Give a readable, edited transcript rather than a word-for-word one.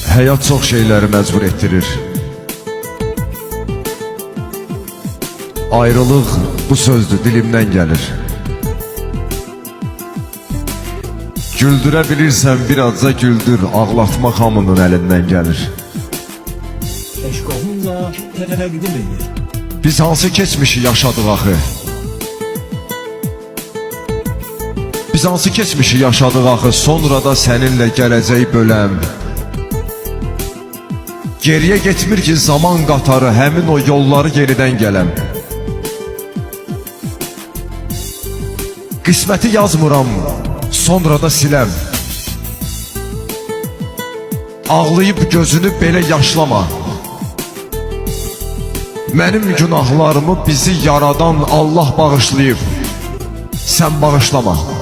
Həyat çox şeyləri məcbur etdirir. Ayrılıq bu sözdür, dilimdən gəlir. Güldürə bilirsən bir azca güldür, ağlatmaq hamının əlindən gəlir. Eşq olunca təqdim edir. Biz hansı keçmişi yaşadıq axı? Biz hansı keçmişi yaşadıq axı? Sonra da səninlə gələcək böləm. Geriyə getmir ki zaman qatarı, həmin o yolları geridən gələm. Qisməti yazmıram, sonra da siləm. Ağlayıb gözünü belə yaşlama. Mənim günahlarımı bizi yaradan Allah bağışlayıb. Sən bağışlama.